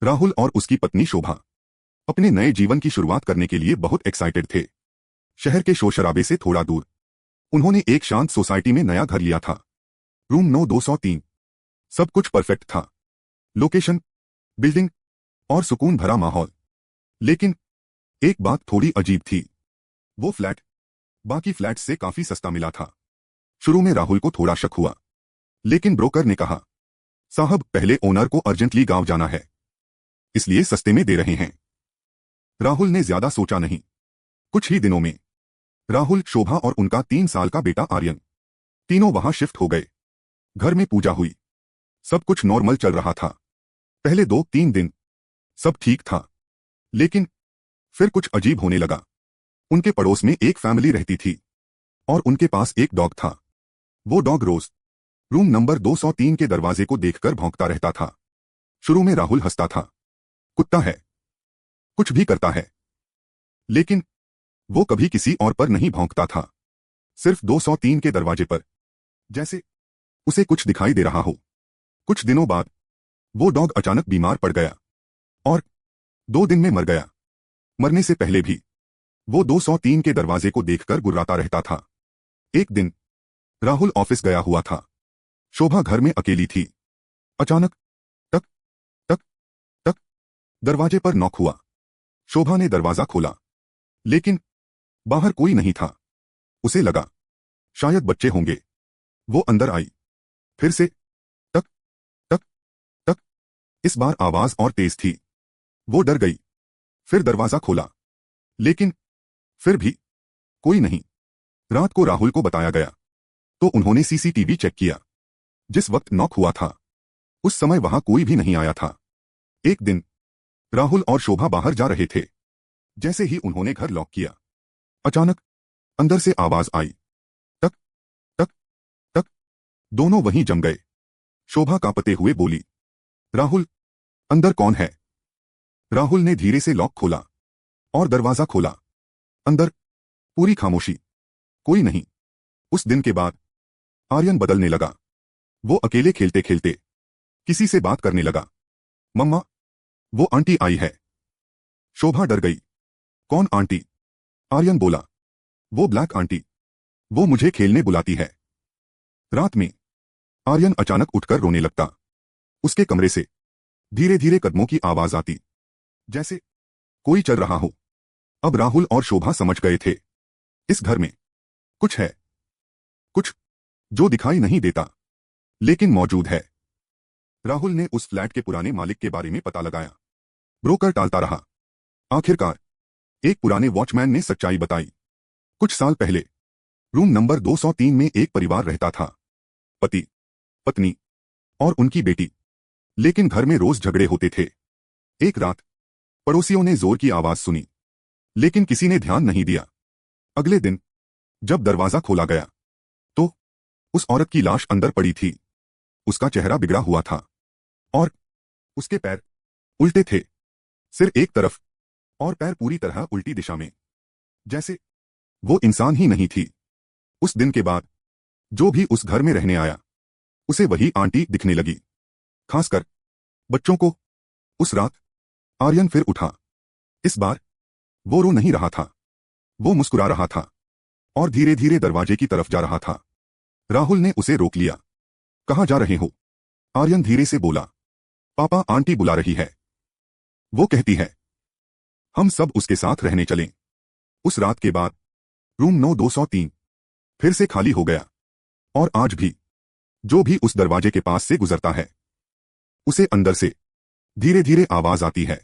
राहुल और उसकी पत्नी शोभा अपने नए जीवन की शुरुआत करने के लिए बहुत एक्साइटेड थे। शहर के शोर शराबे से थोड़ा दूर उन्होंने एक शांत सोसाइटी में नया घर लिया था। Room no 203। सब कुछ परफेक्ट था, लोकेशन, बिल्डिंग और सुकून भरा माहौल। लेकिन एक बात थोड़ी अजीब थी। वो फ्लैट बाकी फ्लैट से काफी सस्ता मिला था। शुरू में राहुल को थोड़ा शक हुआ, लेकिन ब्रोकर ने कहा, साहब पहले ओनर को अर्जेंटली गांव जाना है, इसलिए सस्ते में दे रहे हैं। राहुल ने ज्यादा सोचा नहीं। कुछ ही दिनों में राहुल, शोभा और उनका 3 साल का बेटा आर्यन तीनों वहां शिफ्ट हो गए। घर में पूजा हुई, सब कुछ नॉर्मल चल रहा था। पहले 2-3 दिन सब ठीक था, लेकिन फिर कुछ अजीब होने लगा। उनके पड़ोस में एक फैमिली रहती थी और उनके पास एक डॉग था। वो डॉग रोज रूम नंबर 203 के दरवाजे को देखकर भौंकता रहता था। शुरू में राहुल हंसता था, कुत्ता है, कुछ भी करता है। लेकिन वो कभी किसी और पर नहीं भौंकता था, सिर्फ 203 के दरवाजे पर, जैसे उसे कुछ दिखाई दे रहा हो। कुछ दिनों बाद वो डॉग अचानक बीमार पड़ गया और 2 दिन में मर गया। मरने से पहले भी वो 203 के दरवाजे को देखकर गुर्राता रहता था। एक दिन राहुल ऑफिस गया हुआ था। शोभा घर में अकेली थी। अचानक टक टक टक दरवाजे पर नॉक हुआ। शोभा ने दरवाजा खोला, लेकिन बाहर कोई नहीं था। उसे लगा शायद बच्चे होंगे। वो अंदर आई। फिर से टक टक टक। इस बार आवाज और तेज थी। वो डर गई। फिर दरवाजा खोला, लेकिन फिर भी कोई नहीं। रात को राहुल को बताया गया, तो उन्होंने सीसीटीवी चेक किया। जिस वक्त नॉक हुआ था उस समय वहां कोई भी नहीं आया था। एक दिन राहुल और शोभा बाहर जा रहे थे। जैसे ही उन्होंने घर लॉक किया, अचानक अंदर से आवाज आई, टक टक टक। दोनों वहीं जम गए। शोभा कांपते हुए बोली, राहुल, अंदर कौन है? राहुल ने धीरे से लॉक खोला और दरवाजा खोला। अंदर पूरी खामोशी, कोई नहीं। उस दिन के बाद आर्यन बदलने लगा। वो अकेले खेलते खेलते किसी से बात करने लगा। मम्मा, वो आंटी आई है। शोभा डर गई। कौन आंटी? आर्यन बोला, वो ब्लैक आंटी। वो मुझे खेलने बुलाती है। रात में आर्यन अचानक उठकर रोने लगता। उसके कमरे से धीरे धीरे कदमों की आवाज आती, जैसे कोई चल रहा हो। अब राहुल और शोभा समझ गए थे, इस घर में कुछ है, कुछ जो दिखाई नहीं देता लेकिन मौजूद है। राहुल ने उस फ्लैट के पुराने मालिक के बारे में पता लगाया। ब्रोकर टालता रहा। आखिरकार एक पुराने वॉचमैन ने सच्चाई बताई। कुछ साल पहले रूम नंबर 203 में एक परिवार रहता था, पति, पत्नी और उनकी बेटी। लेकिन घर में रोज झगड़े होते थे। एक रात पड़ोसियों ने जोर की आवाज सुनी, लेकिन किसी ने ध्यान नहीं दिया। अगले दिन जब दरवाजा खोला गया, तो उस औरत की लाश अंदर पड़ी थी। उसका चेहरा बिगड़ा हुआ था और उसके पैर उल्टे थे, सिर एक तरफ और पैर पूरी तरह उल्टी दिशा में, जैसे वो इंसान ही नहीं थी। उस दिन के बाद जो भी उस घर में रहने आया, उसे वही आंटी दिखने लगी, खासकर बच्चों को। उस रात आर्यन फिर उठा। इस बार वो रो नहीं रहा था, वो मुस्कुरा रहा था और धीरे धीरे दरवाजे की तरफ जा रहा था। राहुल ने उसे रोक लिया। कहाँ जा रहे हो? आर्यन धीरे से बोला, पापा, आंटी बुला रही है। वो कहती है हम सब उसके साथ रहने चलें। उस रात के बाद रूम नो 203 फिर से खाली हो गया और आज भी जो भी उस दरवाजे के पास से गुजरता है, उसे अंदर से धीरे धीरे आवाज आती है,